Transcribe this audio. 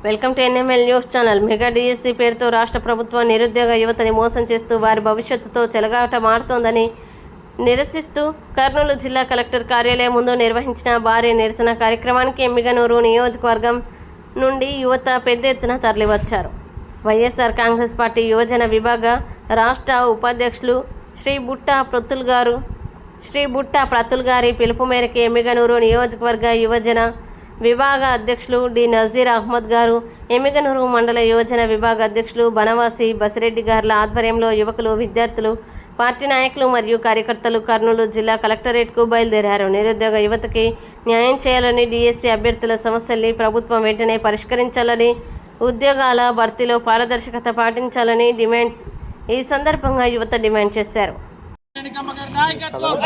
Welcome to NML news channel. Mega DSC పేరుతో రాష్ట్ర ప్రభుత్వం నిరుద్యోగ యువతని మోసం చేస్తూ వారి భవిష్యత్తుతో చెలగాటమాడుతోందని నిరసిస్తూ కర్నూలు జిల్లా కలెక్టర్ కార్యాలయం ముందు నిర్వహించిన భారీ నిరసన కార్యక్రమానికి ఎమ్మిగనూరు నియోజకవర్గం నుండి యువత పెద్ద ఎత్తున తరలివచ్చారు. వైఎస్ఆర్ కాంగ్రెస్ పార్టీ యువజన విభాగ రాష్ట్ర ఉపాధ్యక్షులు శ్రీ బుట్ట ప్రతుల్ గారి పిలుపు మేరకు ఎమ్మిగనూరు నియోజకవర్గ యువజన విభాగ అధ్యక్షులు డి నజీర్ అహ్మద్ గారు, ఎమ్మిగనూరు మండల యువజన విభాగ అధ్యక్షులు బనవాసి బసిరెడ్డి గార్ల ఆధ్వర్యంలో యువకులు, విద్యార్థులు, పార్టీ నాయకులు మరియు కార్యకర్తలు కర్నూలు జిల్లా కలెక్టరేట్కు బయలుదేరారు. నిరుద్యోగ యువతకి న్యాయం చేయాలని, డిఎస్సి అభ్యర్థుల సమస్యల్ని ప్రభుత్వం వెంటనే పరిష్కరించాలని, ఉద్యోగాల భర్తీలో పారదర్శకత పాటించాలని ఈ సందర్భంగా యువత డిమాండ్ చేశారు. నాయకత్వం